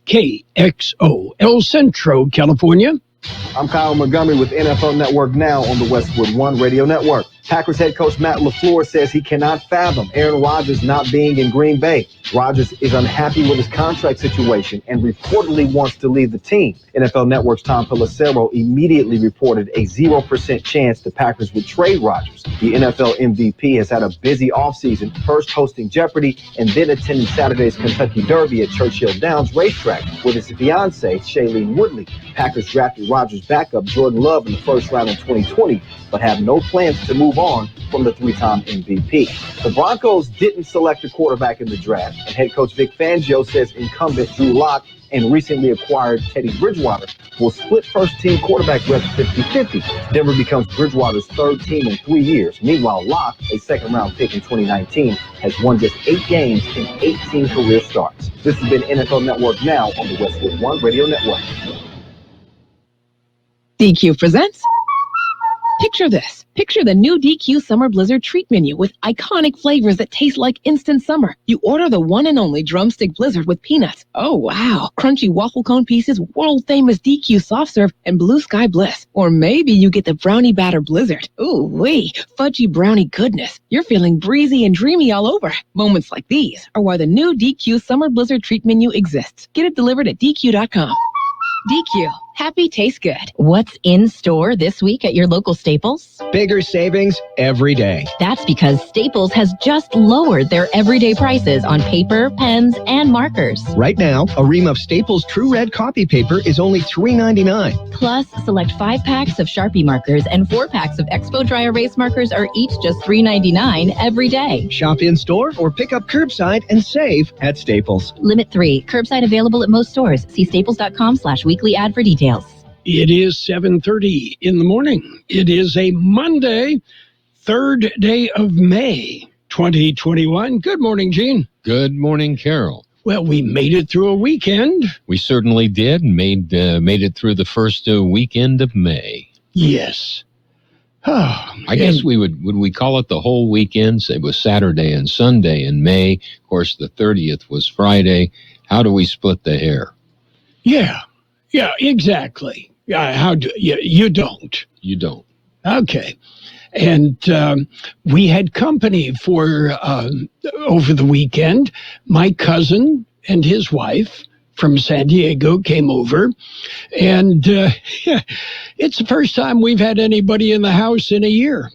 Kxo, El Centro, California. I'm Kyle Montgomery with NFL Network Now on the Westwood One Radio Network. Packers head coach Matt LaFleur says he cannot fathom Aaron Rodgers not being in Green Bay. Rodgers is unhappy with his contract situation and reportedly wants to leave the team. NFL Network's Tom Pelissero immediately reported a 0% chance the Packers would trade Rodgers. The NFL MVP has had a busy offseason, first hosting Jeopardy and then attending Saturday's Kentucky Derby at Churchill Downs Racetrack with his fiancée, Shailene Woodley. Packers drafted Rodgers' backup, Jordan Love, in the first round in 2020, but have no plans to move on from the three-time MVP. The Broncos didn't select a quarterback in the draft, and head coach Vic Fangio says incumbent Drew Lock and recently acquired Teddy Bridgewater will split first-team quarterback reps 50-50. Denver becomes Bridgewater's third team in 3 years. Meanwhile, Lock, a second-round pick in 2019, has won just 8 games in 18 career starts. This has been NFL Network Now on the Westwood One Radio Network. DQ presents. Picture this. Picture the new DQ Summer Blizzard treat menu with iconic flavors that taste like instant summer. You order the one and only drumstick blizzard with peanuts. Oh, wow. Crunchy waffle cone pieces, world-famous DQ soft serve, and blue sky bliss. Or maybe you get the brownie batter blizzard. Ooh, wee. Fudgy brownie goodness. You're feeling breezy and dreamy all over. Moments like these are why the new DQ Summer Blizzard treat menu exists. Get it delivered at DQ.com. DQ. Happy tastes good. What's in store this week at your local Staples? Bigger savings every day. That's because Staples has just lowered their everyday prices on paper, pens, and markers. Right now, a ream of Staples True Red copy paper is only $3.99. Plus, select 5 packs of Sharpie markers and 4 packs of Expo Dry Erase markers are each just $3.99 every day. Shop in-store or pick up curbside and save at Staples. Limit 3. Curbside available at most stores. See staples.com/weekly ad for details. It is 7:30 in the morning. It is a Monday, 3rd day of May, 2021. Good morning, Gene. Good morning, Carroll. Well, we made it through a weekend. We certainly did. Made it through the first weekend of May. Yes. I guess would we call it the whole weekend? It was Saturday and Sunday in May. Of course, the 30th was Friday. How do we split the hair? Yeah, exactly. How do you don't? You don't. Okay. And we had company for over the weekend. My cousin and his wife from San Diego came over. And it's the first time we've had anybody in the house in a year.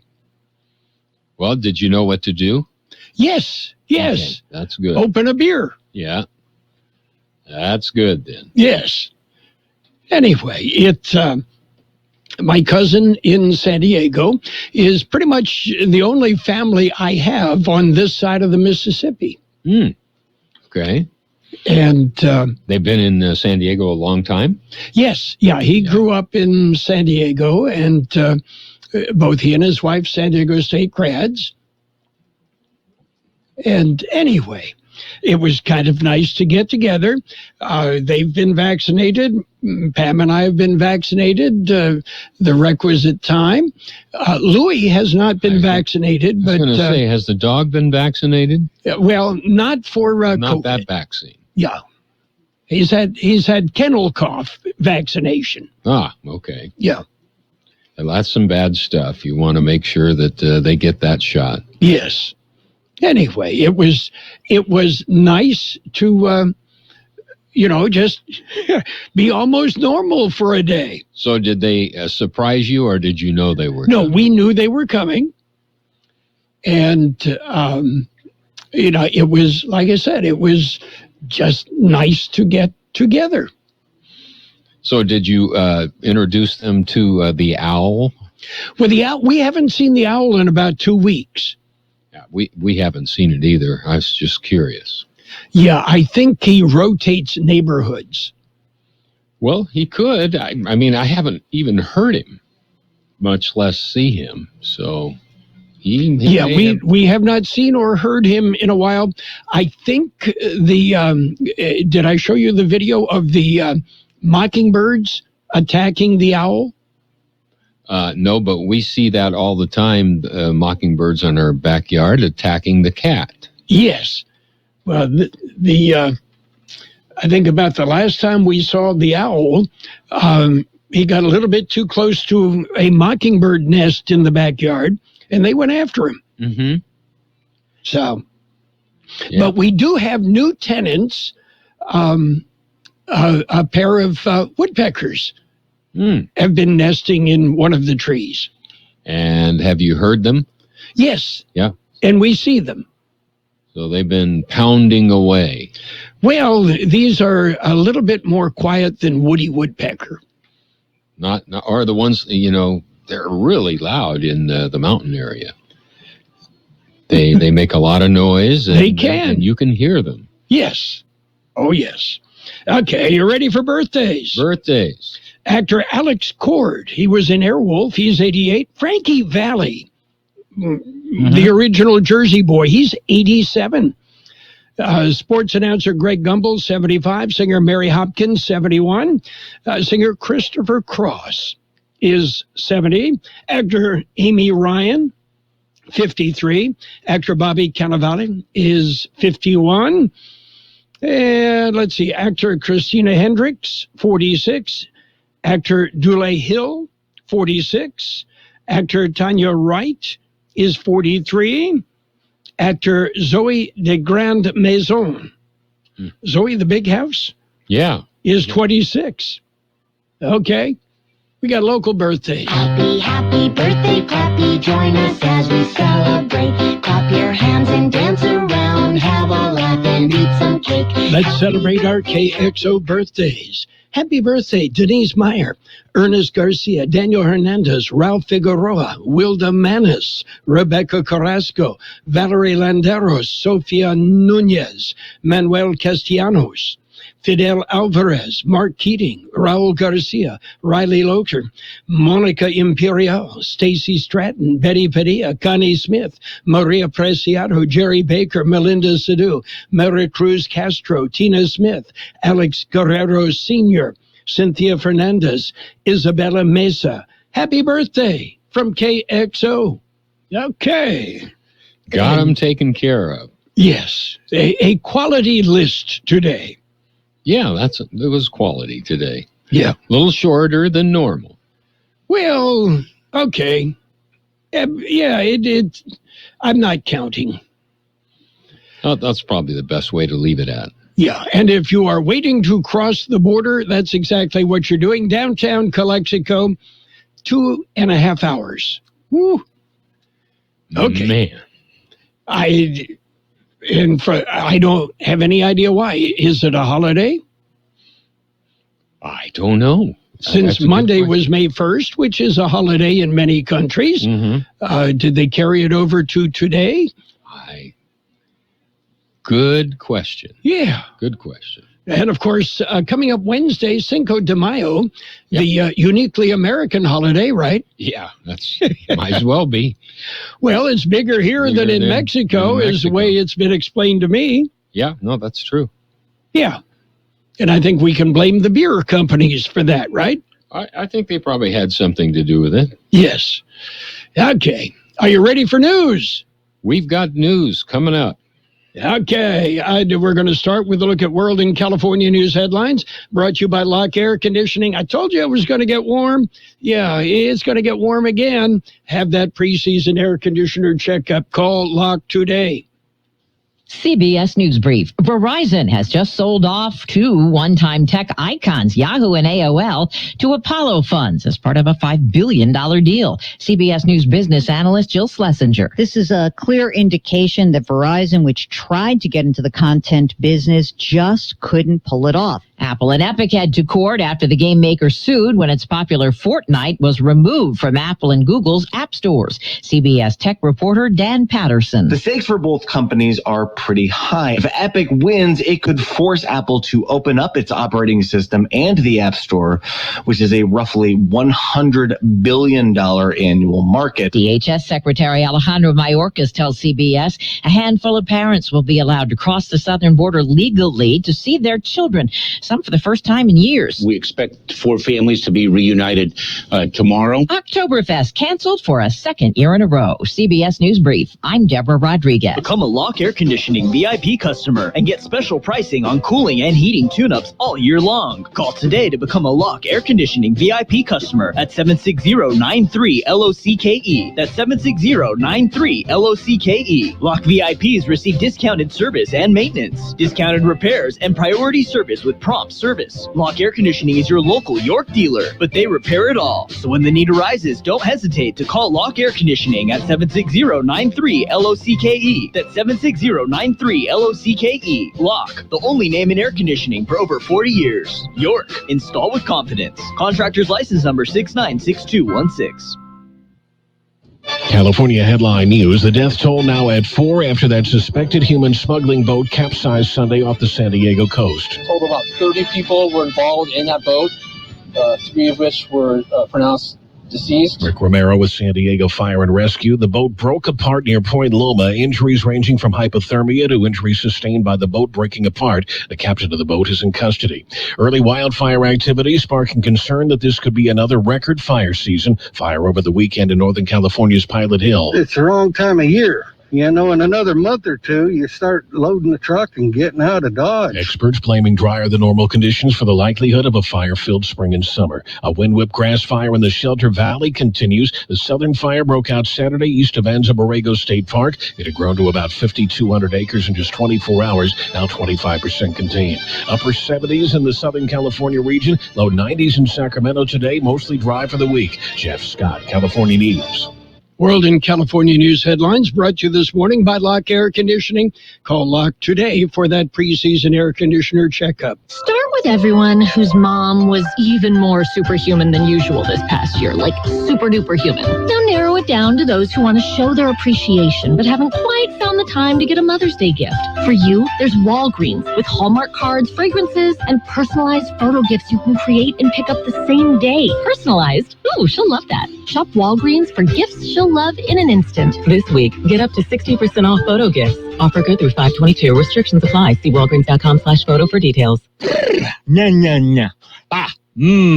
Well, did you know what to do? Yes. Okay, that's good. Open a beer. Yeah. That's good then. Yes. Anyway, my cousin in San Diego is pretty much the only family I have on this side of the Mississippi. Okay. And they've been in San Diego a long time? Yes. Yeah, he grew up in San Diego, and both he and his wife, San Diego State grads. And anyway, it was kind of nice to get together. They've been vaccinated. Pam and I have been vaccinated the requisite time. Louis has not been vaccinated. I was going to say, has the dog been vaccinated? Well, not for not COVID. That vaccine. Yeah. He's had kennel cough vaccination. Ah, okay. Yeah. Well, that's some bad stuff. You want to make sure that they get that shot. Yes. Anyway, it was nice to, just be almost normal for a day. So did they surprise you, or did you know they were No, coming? We knew they were coming. And, it was, like I said, it was just nice to get together. So did you introduce them to the owl? Well, the owl, we haven't seen the owl in about 2 weeks. Yeah, we haven't seen it either. I was just curious. Yeah, I think he rotates neighborhoods. Well, he could. I mean, I haven't even heard him, much less see him. So we have not seen or heard him in a while. I think did I show you the video of the mockingbirds attacking the owl? No, but we see that all the time, mockingbirds in our backyard attacking the cat. Yes. Well, I think about the last time we saw the owl, he got a little bit too close to a mockingbird nest in the backyard, and they went after him. Mm-hmm. So, but we do have new tenants, a pair of woodpeckers have been nesting in one of the trees. And have you heard them? Yes. Yeah. And we see them. So they've been pounding away. Well, these are a little bit more quiet than woody woodpecker. Not are the ones, they're really loud in the mountain area. They make a lot of noise. And, they can. And you can hear them. Yes. Oh, yes. Okay, you ready for birthdays? Birthdays. Actor Alex Cord, he was in Airwolf, he's 88. Frankie Valli, the original Jersey boy, he's 87. Sports announcer Greg Gumbel, 75. Singer Mary Hopkins, 71. Singer Christopher Cross is 70. Actor Amy Ryan, 53. Actor Bobby Cannavale is 51. And let's see, actor Christina Hendricks, 46. Actor Dule Hill, 46. Actor Tanya Wright is 43. Actor Zoe de Grande Maison, Zoe the Big House, is 26. Okay, we got local birthdays. Happy birthday, Pappy. Join us as we celebrate. Clap your hands and dance around. Have a laugh and eat some cake. Let's celebrate our KXO birthdays. Happy birthday, Denise Meyer, Ernest Garcia, Daniel Hernandez, Ralph Figueroa, Wilda Manis, Rebecca Carrasco, Valerie Landeros, Sofia Nunez, Manuel Castellanos, Fidel Alvarez, Mark Keating, Raul Garcia, Riley Locher, Monica Imperial, Stacy Stratton, Betty Padilla, Connie Smith, Maria Preciado, Jerry Baker, Melinda Sadu, Mary Cruz Castro, Tina Smith, Alex Guerrero Sr., Cynthia Fernandez, Isabella Mesa. Happy birthday from KXO. Okay. Got them taken care of. Yes. A quality list today. Yeah, it was quality today. Yeah. A little shorter than normal. Well, okay. I'm not counting. That's probably the best way to leave it at. Yeah, and if you are waiting to cross the border, that's exactly what you're doing. Downtown Calexico, 2.5 hours. Woo. Okay. Man. I don't have any idea why. Is it a holiday? I don't know. Since Monday was May 1st, which is a holiday in many countries, did they carry it over to today? Good question. Yeah. Good question. And, of course, coming up Wednesday, Cinco de Mayo, the uniquely American holiday, right? Yeah, that's might as well be. Well, it's bigger here than in Mexico, is the way it's been explained to me. Yeah, no, that's true. Yeah. And I think we can blame the beer companies for that, right? I think they probably had something to do with it. Yes. Okay. Are you ready for news? We've got news coming up. Okay, we're going to start with a look at World and California news headlines, brought to you by Lock Air Conditioning. I told you it was going to get warm. Yeah, it's going to get warm again. Have that preseason air conditioner checkup. Call Lock today. CBS News Brief. Verizon has just sold off two one-time tech icons, Yahoo and AOL, to Apollo Funds as part of a $5 billion deal. CBS News business analyst Jill Schlesinger. This is a clear indication that Verizon, which tried to get into the content business, just couldn't pull it off. Apple and Epic head to court after the game maker sued when its popular Fortnite was removed from Apple and Google's app stores. CBS tech reporter Dan Patterson. The stakes for both companies are pretty high. If Epic wins, it could force Apple to open up its operating system and the App Store, which is a roughly $100 billion annual market. DHS Secretary Alejandro Mayorkas tells CBS a handful of parents will be allowed to cross the southern border legally to see their children. some for the first time in years. We expect 4 families to be reunited tomorrow. Oktoberfest canceled for a second year in a row. CBS News Brief. I'm Deborah Rodriguez. Become a Lock Air Conditioning VIP customer and get special pricing on cooling and heating tune-ups all year long. Call today to become a Lock Air Conditioning VIP customer at 760-93-LOCKE. That's 760-93-LOCKE. Lock VIPs receive discounted service and maintenance, discounted repairs, and priority service with prompt service. Lock Air Conditioning is your local York dealer, but they repair it all. So when the need arises, don't hesitate to call Lock Air Conditioning at 760-93-LOCKE. That's 760-93-LOCKE. Lock, the only name in air conditioning for over 40 years. York, install with confidence. Contractor's license number 696216. California headline news. The death toll now at 4 after that suspected human smuggling boat capsized Sunday off the San Diego coast. Told about 30 people were involved in that boat, 3 of which were pronounced deceased. Rick Romero with San Diego Fire and Rescue. The boat broke apart near Point Loma. Injuries ranging from hypothermia to injuries sustained by the boat breaking apart. The captain of the boat is in custody. Early wildfire activity sparking concern that this could be another record fire season. Fire over the weekend in Northern California's Pilot Hill. It's the wrong time of year. You know, in another month or two, you start loading the truck and getting out of Dodge. Experts blaming drier than normal conditions for the likelihood of a fire-filled spring and summer. A wind-whipped grass fire in the Shelter Valley continues. The southern fire broke out Saturday east of Anza Borrego State Park. It had grown to about 5,200 acres in just 24 hours, now 25% contained. Upper 70s in the Southern California region, low 90s in Sacramento today, mostly dry for the week. Jeff Scott, California News. World in California news headlines brought to you this morning by Lock Air Conditioning. Call Lock today for that preseason air conditioner checkup. Start with everyone whose mom was even more superhuman than usual this past year, like super duper human. Now narrow it down to those who want to show their appreciation but haven't quite found the time to get a Mother's Day gift. For you, there's Walgreens with Hallmark cards, fragrances, and personalized photo gifts you can create and pick up the same day. Personalized? Ooh, she'll love that. Shop Walgreens for gifts she'll love in an instant. This week, get up to 60% off photo gifts. Offer good through 5/22. Restrictions apply. See walgreens.com/photo for details. Nya, nya, nya. Ba,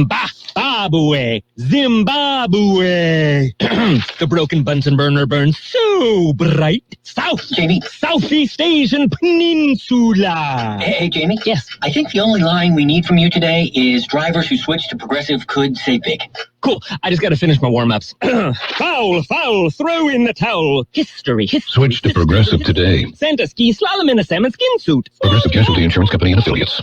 ba, Babue, Zimbabwe. The broken Bunsen burner burns so bright. Southeast Asian Peninsula. Hey, Jamie? Yes? I think the only line we need from you today is drivers who switch to Progressive could save big. Cool. I just got to finish my warm-ups. Foul, throw in the towel. History. Switch to Progressive today. Santa ski slalom in a salmon skin suit. Progressive Casualty Insurance Company and Affiliates.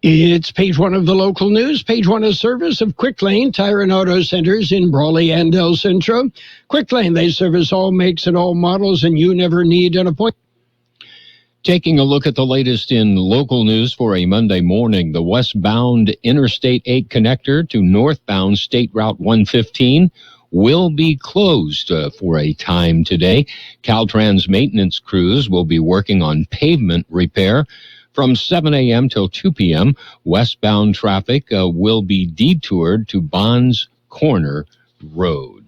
It's page 1 of the local news. Page 1 is service of Quick Lane Tire and Auto Centers in Brawley and El Centro. Quick Lane, they service all makes and all models, and you never need an appointment. Taking a look at the latest in local news for a Monday morning, the westbound Interstate 8 connector to northbound State Route 115 will be closed for a time today. Caltrans maintenance crews will be working on pavement repair. From 7 a.m. till 2 p.m., westbound traffic will be detoured to Bonds Corner Road.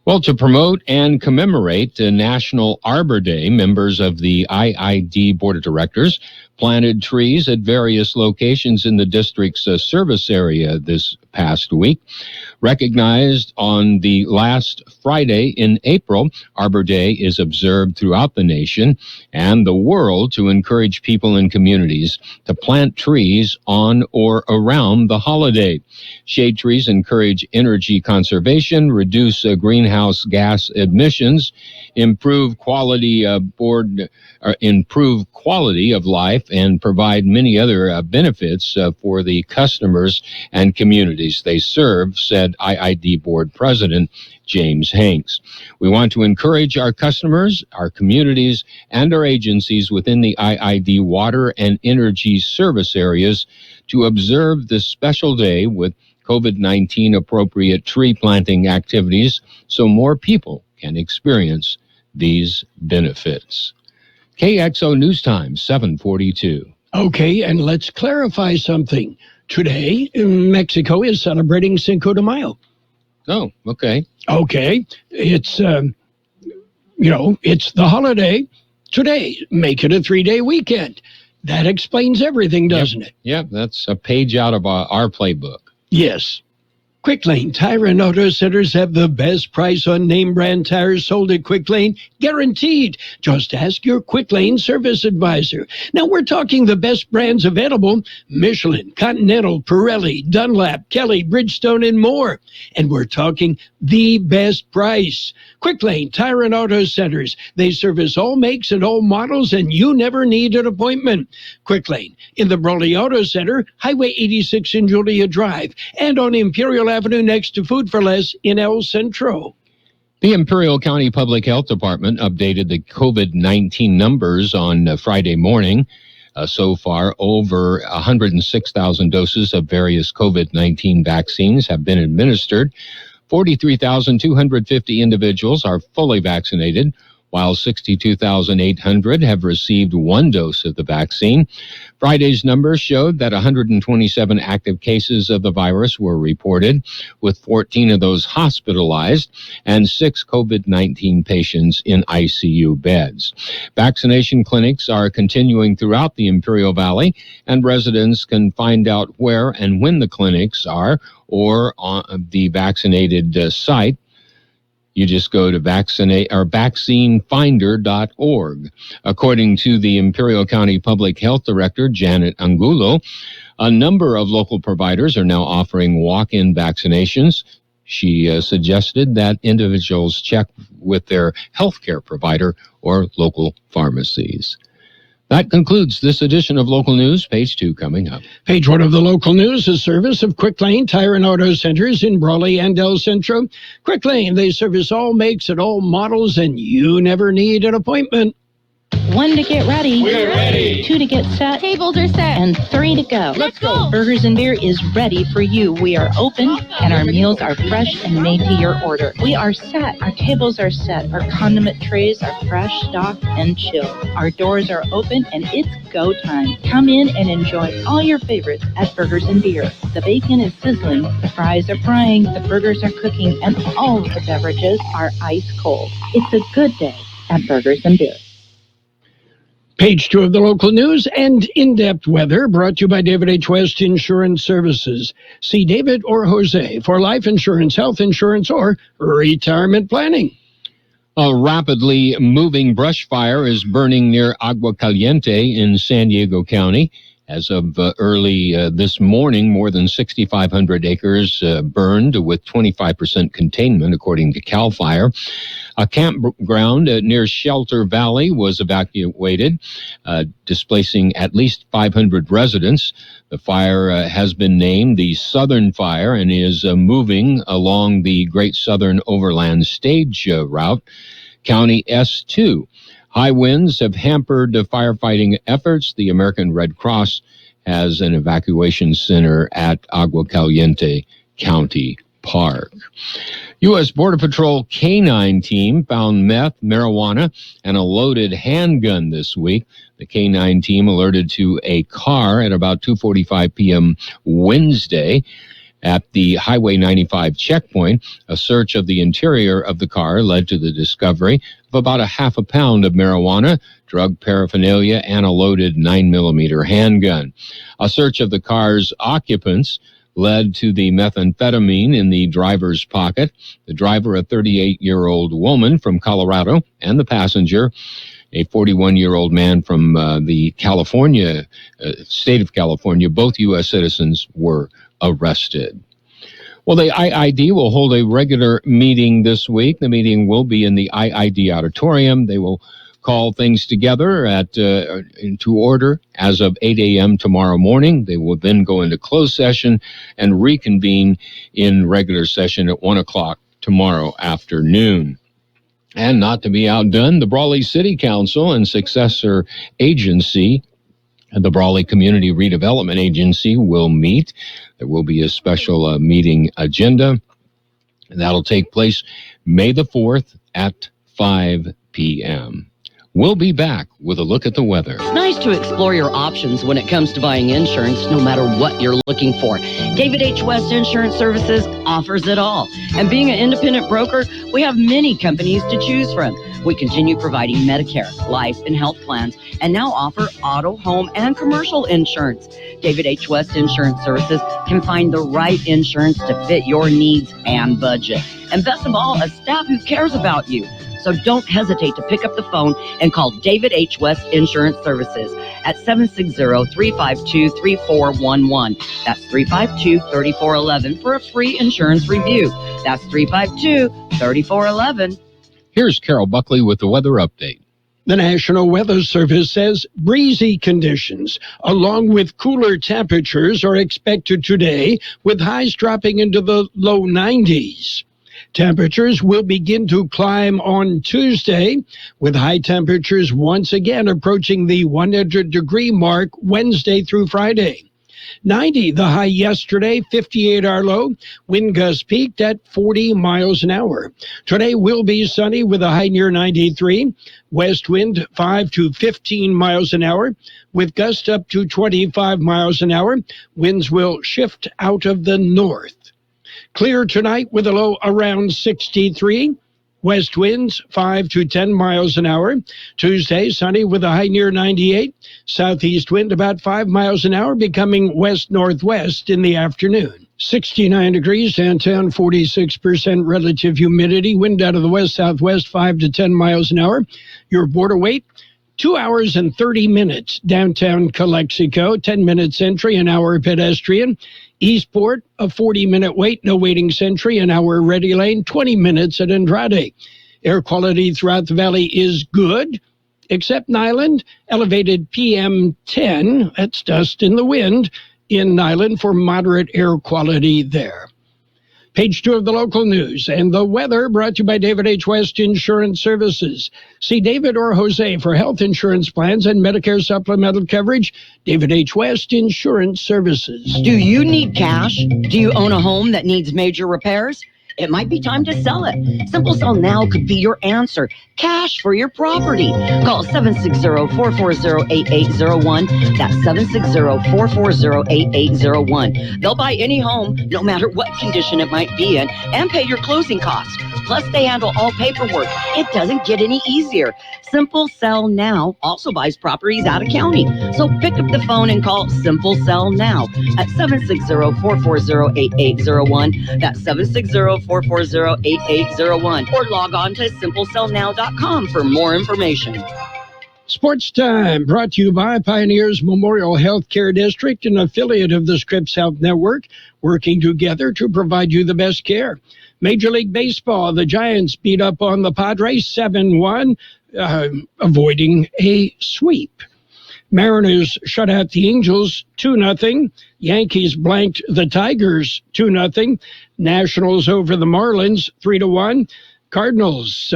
Well, to promote and commemorate National Arbor Day, members of the IID Board of Directors planted trees at various locations in the district's service area this past week. Recognized on the last Friday in April, Arbor Day is observed throughout the nation and the world to encourage people and communities to plant trees on or around the holiday. Shade trees encourage energy conservation, reduce greenhouse gas emissions, improve quality of life, and provide many other benefits for the customers and communities they serve, said IID Board President James Hanks. We want to encourage our customers, our communities, and our agencies within the IID water and energy service areas to observe this special day with COVID-19 appropriate tree planting activities so more people can experience these benefits. KXO News Time, 7:42. Okay, and let's clarify something. Today, Mexico is celebrating Cinco de Mayo. Oh, okay. Okay, it's, it's the holiday today. Make it a 3-day weekend. That explains everything, doesn't it? Yep, that's a page out of our playbook. Yes. Quick Lane Tire and Auto Centers have the best price on name brand tires sold at Quick Lane, guaranteed. Just ask your Quick Lane service advisor. Now we're talking the best brands available: Michelin, Continental, Pirelli, Dunlap, Kelly, Bridgestone, and more. And we're talking the best price. Quick Lane Tire and Auto Centers. They service all makes and all models, and you never need an appointment. Quick Lane in the Brawley Auto Center, Highway 86 in Julia Drive, and on Imperial Avenue next to Food for Less in El Centro. The Imperial County Public Health Department updated the COVID-19 numbers on Friday morning. So far, over 106,000 doses of various COVID-19 vaccines have been administered. 43,250 individuals are fully vaccinated, while 62,800 have received one dose of the vaccine. Friday's numbers showed that 127 active cases of the virus were reported, with 14 of those hospitalized and 6 COVID-19 patients in ICU beds. Vaccination clinics are continuing throughout the Imperial Valley, and residents can find out where and when the clinics are or on the vaccinated site. You just go to vaccinefinder.org. According to the Imperial County Public Health Director, Janet Angulo, a number of local providers are now offering walk-in vaccinations. She suggested that individuals check with their healthcare provider or local pharmacies. That concludes this edition of Local News. Page 2 coming up. Page 1 of the local news, a service of Quick Lane Tire and Auto Centers in Brawley and El Centro. Quick Lane, they service all makes and all models, and you never need an appointment. 1 to get ready. We're ready. 2 to get set. Tables are set. And 3 to go. Let's go. Burgers and Beer is ready for you. We are open, and our meals are fresh and made to your order. We are set. Our tables are set. Our condiment trays are fresh, stocked, and chilled. Our doors are open, and it's go time. Come in and enjoy all your favorites at Burgers and Beer. The bacon is sizzling, the fries are frying, the burgers are cooking, and all of the beverages are ice cold. It's a good day at Burgers and Beer. Page 2 of the local news and in-depth weather brought to you by David H. West Insurance Services. See David or Jose for life insurance, health insurance, or retirement planning. A rapidly moving brush fire is burning near Agua Caliente in San Diego County. As of early this morning, more than 6,500 acres burned with 25% containment, according to CAL FIRE. A campground near Shelter Valley was evacuated, displacing at least 500 residents. The fire has been named the Southern Fire and is moving along the Great Southern Overland Stage route, County S2. High winds have hampered the firefighting efforts. The American Red Cross has an evacuation center at Agua Caliente County Park. U.S. Border Patrol K-9 team found meth, marijuana, and a loaded handgun this week. The K-9 team alerted to a car at about 2:45 p.m. Wednesday at the Highway 95 checkpoint. A search of the interior of the car led to the discovery of about a half a pound of marijuana, drug paraphernalia, and a loaded 9mm handgun. A search of the car's occupants led to the methamphetamine in the driver's pocket. The driver, a 38-year-old woman from Colorado, and the passenger, a 41-year-old man from the California state of California. Both U.S. citizens were arrested. Well, the IID will hold a regular meeting this week. The meeting will be in the IID auditorium. They will call things together into order as of 8 a.m. tomorrow morning. They will then go into closed session and reconvene in regular session at 1 o'clock tomorrow afternoon. And not to be outdone, the Brawley City Council and successor agency, the Brawley Community Redevelopment Agency, will meet. There will be a special meeting agenda, and that'll take place May the 4th at 5 p.m. We'll be back with a look at the weather. It's nice to explore your options when it comes to buying insurance, no matter what you're looking for. David H. West Insurance Services offers it all. And being an independent broker, we have many companies to choose from. We continue providing Medicare, life, and health plans, and now offer auto, home, and commercial insurance. David H. West Insurance Services can find the right insurance to fit your needs and budget. And best of all, a staff who cares about you. So don't hesitate to pick up the phone and call David H. West Insurance Services at 760-352-3411. That's 352-3411 for a free insurance review. That's 352-3411. Here's Carroll Buckley with the weather update. The National Weather Service says breezy conditions, along with cooler temperatures, are expected today, with highs dropping into the low 90s. Temperatures will begin to climb on Tuesday, with high temperatures once again approaching the 100-degree mark Wednesday through Friday. 90 the high yesterday, 58 our low. Wind gusts peaked at 40 miles an hour. Today will be sunny with a high near 93. West wind 5 to 15 miles an hour, with gusts up to 25 miles an hour. Winds will shift out of the north. Clear tonight with a low around 63. West winds 5 to 10 miles an hour. Tuesday, sunny with a high near 98. Southeast wind about 5 miles an hour, becoming west-northwest in the afternoon. 69 degrees downtown, 46% relative humidity. Wind out of the west-southwest 5 to 10 miles an hour. Your border wait, 2 hours and 30 minutes downtown Calexico. 10 minutes entry, an hour pedestrian. Eastport, a 40-minute wait, no waiting sentry, an hour ready lane, 20 minutes at Andrade. Air quality throughout the valley is good, except Nyland, elevated PM 10, that's dust in the wind, in Nyland for moderate air quality there. Page 2 of the local news and the weather brought to you by David H. West Insurance Services. See David or Jose for health insurance plans and Medicare supplemental coverage. David H. West Insurance Services. Do you need cash? Do you own a home that needs major repairs? It might be time to sell it. Simple Sell Now could be your answer. Cash for your property. Call 760-440-8801. That's 760-440-8801. They'll buy any home, no matter what condition it might be in, and pay your closing costs. Plus, they handle all paperwork. It doesn't get any easier. Simple Sell Now also buys properties out of county. So pick up the phone and call Simple Sell Now at 760-440-8801. That's 760-440-8801. Or log on to simplesellnow.com for more information. Sports Time, brought to you by Pioneers Memorial Healthcare District, an affiliate of the Scripps Health Network, working together to provide you the best care. Major League Baseball, the Giants beat up on the Padres 7-1, avoiding a sweep. Mariners shut out the Angels 2-0. Yankees blanked the Tigers 2-0. Nationals over the Marlins 3-1. Cardinals,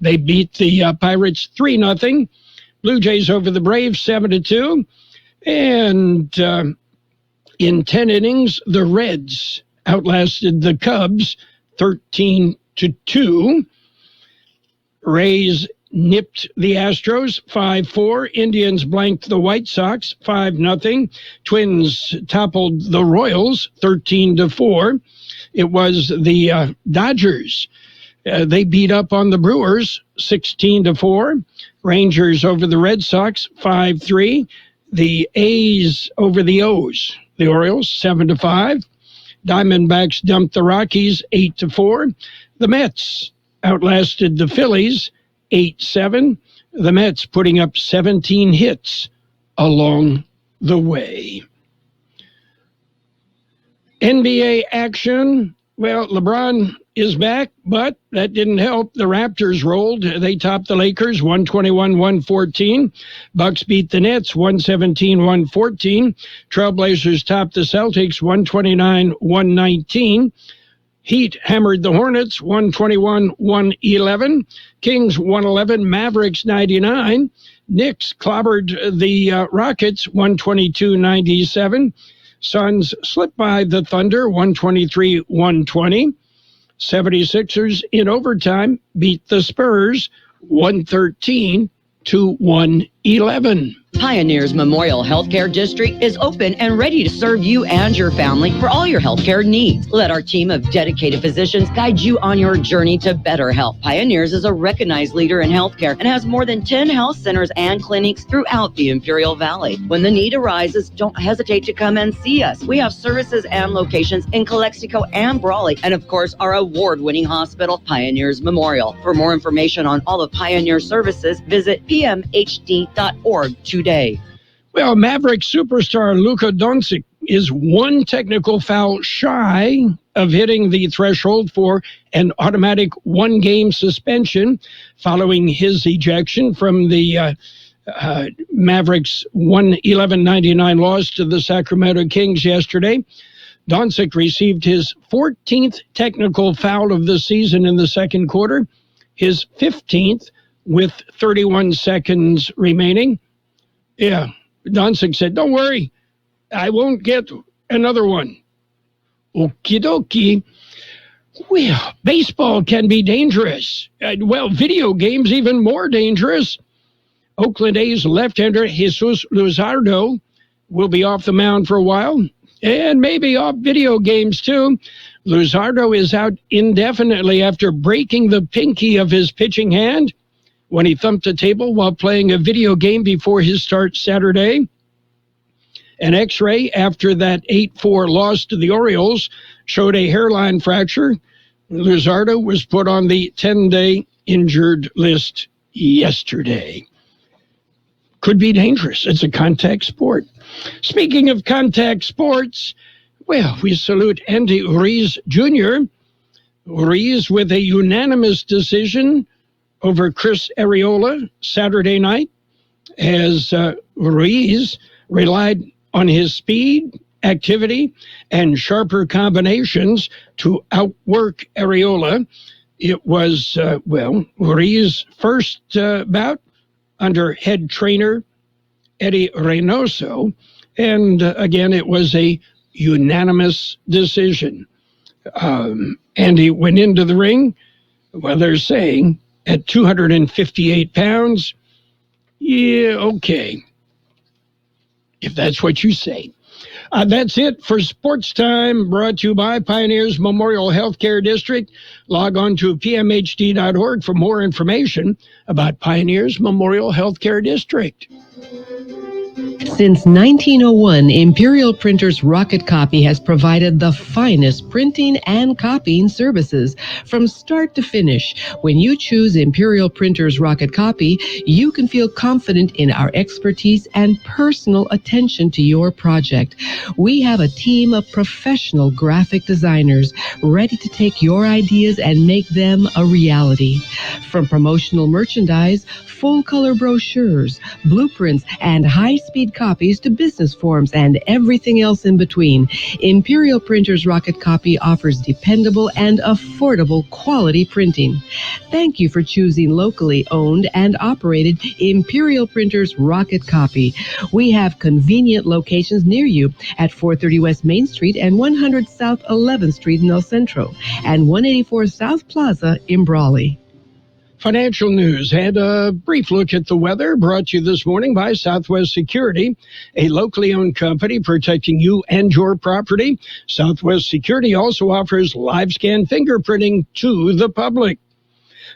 they beat the Pirates 3-0. Blue Jays over the Braves 7-2. And in 10 innings, the Reds outlasted the Cubs 13-2. Rays nipped the Astros 5-4. Indians blanked the White Sox 5-0. Twins toppled the Royals 13-4. It was the Dodgers. They beat up on the Brewers 16-4. Rangers over the Red Sox 5-3. The A's over the O's. The Orioles 7-5. Diamondbacks dumped the Rockies 8-4. The Mets outlasted the Phillies 8-7. The Mets putting up 17 hits along the way. NBA action. Well, LeBron is back, but that didn't help. The Raptors rolled. They topped the Lakers 121-114. Bucks beat the Nets 117-114. Trailblazers topped the Celtics 129-119. Heat hammered the Hornets 121-111. Kings 111, Mavericks 99. Knicks clobbered the Rockets 122-97. Suns slipped by the Thunder 123-120. 76ers in overtime beat the Spurs 113-111. Pioneers Memorial Healthcare District is open and ready to serve you and your family for all your healthcare needs. Let our team of dedicated physicians guide you on your journey to better health. Pioneers is a recognized leader in healthcare and has more than 10 health centers and clinics throughout the Imperial Valley. When the need arises, don't hesitate to come and see us. We have services and locations in Calexico and Brawley, and of course, our award-winning hospital, Pioneers Memorial. For more information on all of Pioneer services, visit pmhd.org today. Well, Maverick superstar Luka Doncic is one technical foul shy of hitting the threshold for an automatic one-game suspension following his ejection from the Mavericks' 111-99 loss to the Sacramento Kings yesterday. Doncic received his 14th technical foul of the season in the second quarter, his 15th with 31 seconds remaining. Yeah, Doncic said, "Don't worry, I won't get another one." Okie dokie. Well, baseball can be dangerous. Video games even more dangerous. Oakland A's left-hander Jesus Luzardo will be off the mound for a while, and maybe off video games too. Luzardo is out indefinitely after breaking the pinky of his pitching hand when he thumped a table while playing a video game before his start Saturday. An X-ray after that 8-4 loss to the Orioles showed a hairline fracture. Luzardo was put on the 10-day injured list yesterday. Could be dangerous. It's a contact sport. Speaking of contact sports, well, we salute Andy Ruiz Jr. Ruiz with a unanimous decision over Chris Arreola Saturday night, as Ruiz relied on his speed, activity, and sharper combinations to outwork Arreola. It was, Ruiz's first bout under head trainer Eddie Reynoso, and again, it was a unanimous decision. Andy went into the ring, they're saying, at 258 pounds, yeah, okay, if that's what you say. That's it for Sports Time, brought to you by Pioneers Memorial Healthcare District. Log on to pmhd.org for more information about Pioneers Memorial Healthcare District. Since 1901, Imperial Printers Rocket Copy has provided the finest printing and copying services from start to finish. When you choose Imperial Printers Rocket Copy, you can feel confident in our expertise and personal attention to your project. We have a team of professional graphic designers ready to take your ideas and make them a reality. From promotional merchandise, full-color brochures, blueprints, and high-speed copies to business forms and everything else in between, Imperial Printers Rocket Copy offers dependable and affordable quality printing. Thank you for choosing locally owned and operated Imperial Printers Rocket Copy. We have convenient locations near you at 430 West Main Street and 100 South 11th Street in El Centro and 184 South Plaza in Brawley. Financial news and a brief look at the weather, brought to you this morning by Southwest Security, a locally owned company protecting you and your property. Southwest Security also offers live scan fingerprinting to the public.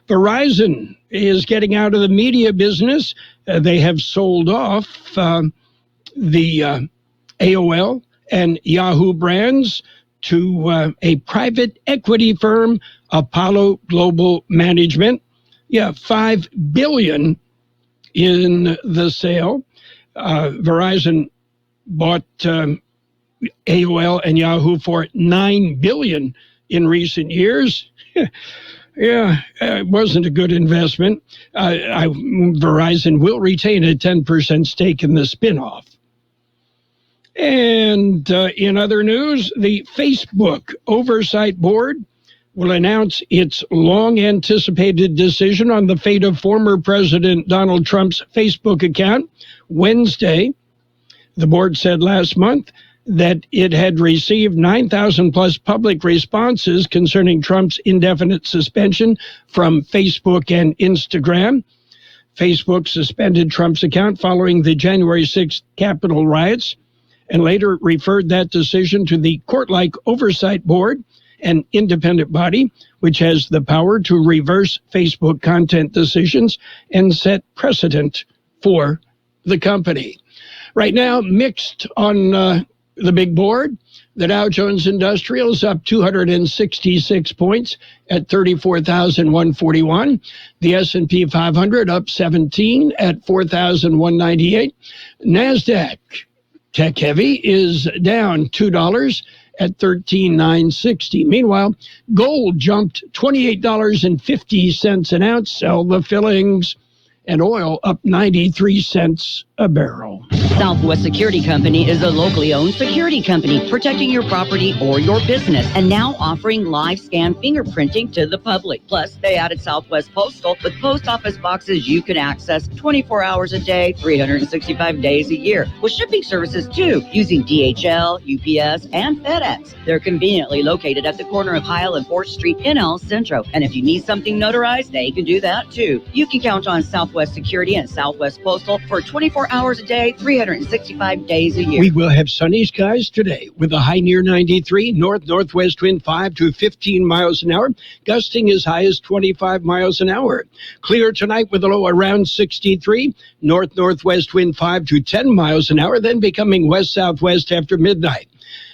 Verizon is getting out of the media business. They have sold off the AOL and Yahoo brands to a private equity firm, Apollo Global Management. Yeah, $5 billion in the sale. Verizon bought AOL and Yahoo for $9 billion in recent years. Yeah, it wasn't a good investment. Verizon will retain a 10% stake in the spinoff. And in other news, the Facebook Oversight Board will announce its long-anticipated decision on the fate of former President Donald Trump's Facebook account Wednesday. The board said last month that it had received 9,000-plus public responses concerning Trump's indefinite suspension from Facebook and Instagram. Facebook suspended Trump's account following the January 6th Capitol riots and later referred that decision to the court-like oversight board, an independent body which has the power to reverse Facebook content decisions and set precedent for the company. Right now, mixed on the big board. The Dow Jones Industrial is up 266 points at 34,141. The S&P 500 up 17 at 4,198. NASDAQ, tech heavy, is down $2 at 13,960. Meanwhile, gold jumped $28.50 an ounce. Sell the fillings. And oil up 93 cents a barrel. Southwest Security Company is a locally owned security company protecting your property or your business and now offering live scan fingerprinting to the public. Plus, they added Southwest Postal with post office boxes you can access 24 hours a day, 365 days a year, with shipping services too, using DHL, UPS, and FedEx. They're conveniently located at the corner of Heil and 4th Street in El Centro. And if you need something notarized, they can do that too. You can count on Southwest Security and Southwest Postal for 24 hours a day, 365 days a year. We will have sunny skies today with a high near 93, north-northwest wind 5 to 15 miles an hour, gusting as high as 25 miles an hour. Clear tonight with a low around 63, north-northwest wind 5 to 10 miles an hour, then becoming west-southwest after midnight.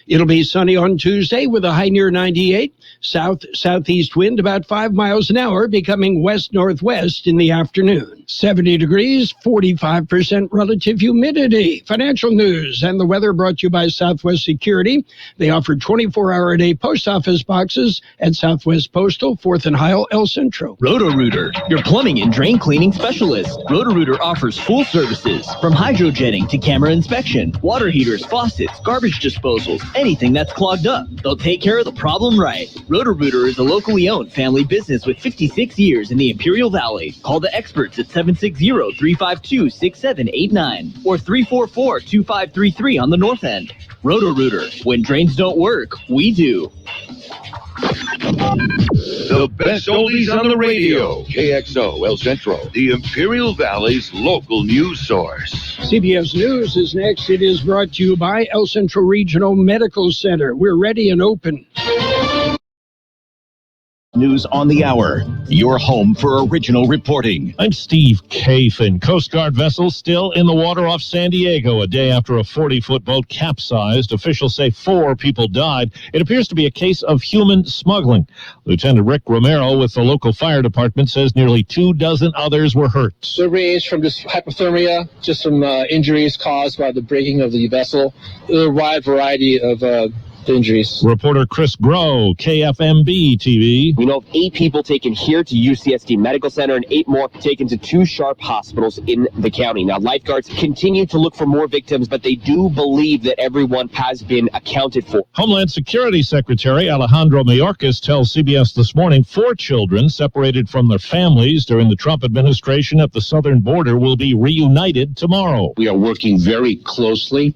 It'll be sunny on Tuesday with a high near 98, south-southeast wind about 5 miles an hour, becoming west-northwest in the afternoon. 70 degrees, 45% relative humidity. Financial news and the weather brought to you by Southwest Security. They offer 24-hour-a-day post office boxes at Southwest Postal, 4th and Heil, El Centro. Roto-Rooter, your plumbing and drain cleaning specialist. Roto-Rooter offers full services from hydrojetting to camera inspection, water heaters, faucets, garbage disposals, anything that's clogged up. They'll take care of the problem right. Roto-Rooter is a locally owned family business with 56 years in the Imperial Valley. Call the experts at 760-352-6789 or 344-2533 on the north end. Roto-Rooter. When drains don't work, we do. The best oldies on the radio. KXO El Centro, the Imperial Valley's local news source. CBS News is next. It is brought to you by El Centro Regional Medical Center. We're ready and open. News on the hour, your home for original reporting. I'm Steve Kafin. Coast Guard vessel still in the water off San Diego a day after a 40-foot boat capsized. Officials say 4 people died. It appears to be a case of human smuggling. Lieutenant Rick Romero with the local fire department says nearly 24 others were hurt. The range from just hypothermia, just some injuries caused by the breaking of the vessel, a wide variety of injuries. Reporter Chris Groh, KFMB TV. We know of 8 people taken here to UCSD Medical Center and 8 more taken to 2 Sharp hospitals in the county. Now, lifeguards continue to look for more victims, but they do believe that everyone has been accounted for. Homeland Security Secretary Alejandro Mayorkas tells CBS This Morning 4 children separated from their families during the Trump administration at the southern border will be reunited tomorrow. We are working very closely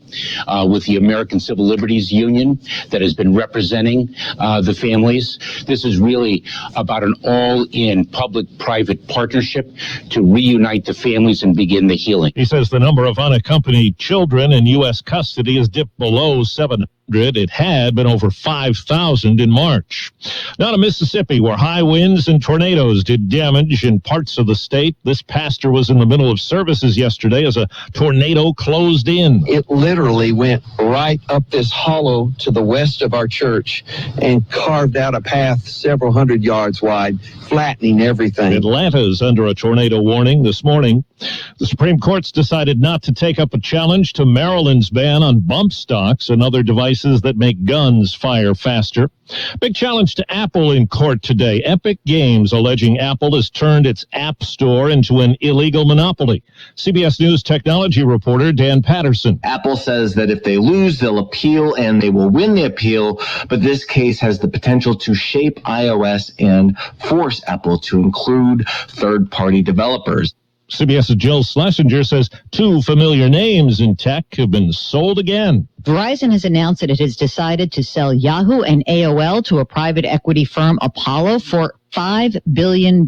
with the American Civil Liberties Union that has been representing the families. This is really about an all-in public-private partnership to reunite the families and begin the healing. He says the number of unaccompanied children in U.S. custody has dipped below 700. It had been over 5,000 in March. Now to Mississippi, where high winds and tornadoes did damage in parts of the state. This pastor was in the middle of services yesterday as a tornado closed in. It literally went right up this hollow to the west of our church and carved out a path several hundred yards wide, flattening everything. Atlanta's under a tornado warning this morning. The Supreme Court's decided not to take up a challenge to Maryland's ban on bump stocks and other devices that make guns fire faster. Big challenge to Apple in court today. Epic Games alleging Apple has turned its App Store into an illegal monopoly. CBS News technology reporter Dan Patterson. Apple says that if they lose, they'll appeal and they will win the appeal, but this case has the potential to shape iOS and force Apple to include third-party developers. CBS's Jill Schlesinger says 2 familiar names in tech have been sold again. Verizon has announced that it has decided to sell Yahoo and AOL to a private equity firm, Apollo, for $5 billion.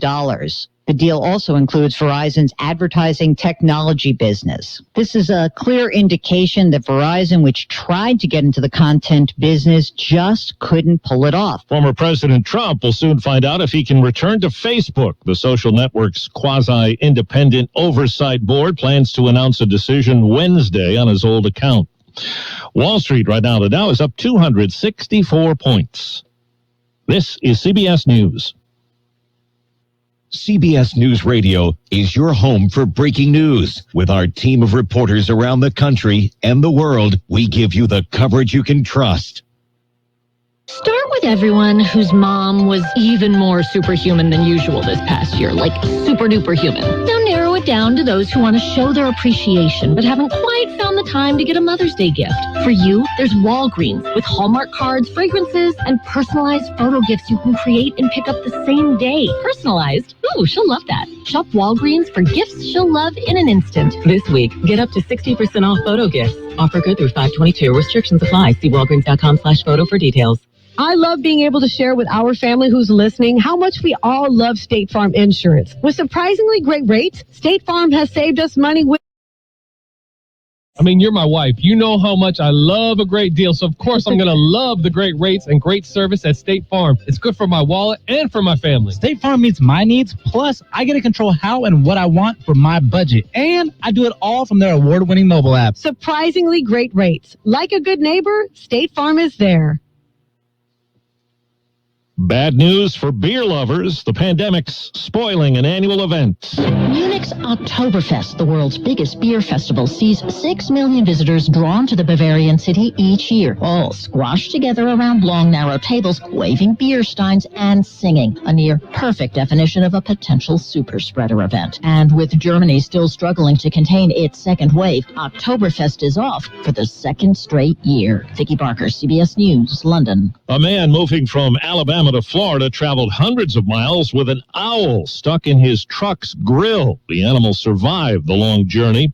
The deal also includes Verizon's advertising technology business. This is a clear indication that Verizon, which tried to get into the content business, just couldn't pull it off. Former President Trump will soon find out if he can return to Facebook. The social network's quasi-independent oversight board plans to announce a decision Wednesday on his old account. Wall Street right now, the Dow is up 264 points. This is CBS News. CBS News Radio is your home for breaking news. With our team of reporters around the country and the world, we give you the coverage you can trust. Start with everyone whose mom was even more superhuman than usual this past year, like super duper human. Now narrow it down to those who want to show their appreciation but haven't quite found the time to get a Mother's Day gift. For you, there's Walgreens with Hallmark cards, fragrances, and personalized photo gifts you can create and pick up the same day. Personalized? Ooh, she'll love that. Shop Walgreens for gifts she'll love in an instant. This week, get up to 60% off photo gifts. Offer good through 5/22. Restrictions apply. See walgreens.com/photo for details. I love being able to share with our family who's listening how much we all love State Farm Insurance. With surprisingly great rates, State Farm has saved us money with... I mean, you're my wife. You know how much I love a great deal, so of course I'm going to love the great rates and great service at State Farm. It's good for my wallet and for my family. State Farm meets my needs, plus I get to control how and what I want for my budget. And I do it all from their award-winning mobile app. Surprisingly great rates. Like a good neighbor, State Farm is there. Bad news for beer lovers. The pandemic's spoiling an annual event. Munich's Oktoberfest, the world's biggest beer festival, sees 6 million visitors drawn to the Bavarian city each year, all squashed together around long, narrow tables, waving beer steins and singing, a near perfect definition of a potential super spreader event. And with Germany still struggling to contain its second wave, Oktoberfest is off for the second straight year. Vicki Barker, CBS News, London. A man moving from Alabama to Florida traveled hundreds of miles with an owl stuck in his truck's grill. The animal survived the long journey.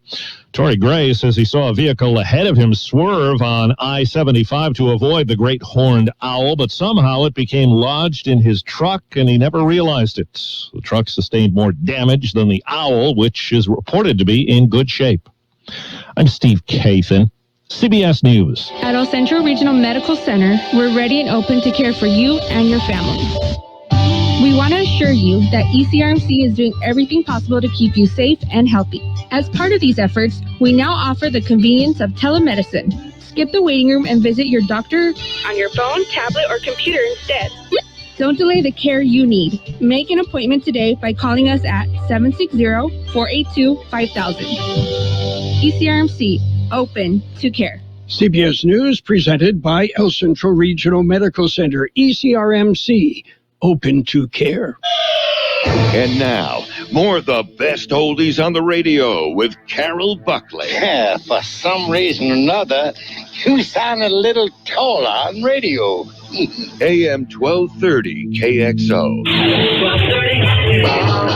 Tori Gray says he saw a vehicle ahead of him swerve on I-75 to avoid the great horned owl, but somehow it became lodged in his truck and he never realized it. The truck sustained more damage than the owl, which is reported to be in good shape. I'm Steve Kathan, CBS News. At El Centro Regional Medical Center, we're ready and open to care for you and your family. We want to assure you that ECRMC is doing everything possible to keep you safe and healthy. As part of these efforts, we now offer the convenience of telemedicine. Skip the waiting room and visit your doctor on your phone, tablet, or computer instead. Don't delay the care you need. Make an appointment today by calling us at 760-482-5000. ECRMC. Open to care. CBS News presented by El Centro Regional Medical Center, ECRMC, open to care. And now, more of the best oldies on the radio with Carroll Buckley. Yeah, for some reason or another, you sound a little taller on radio. AM 1230 KXO.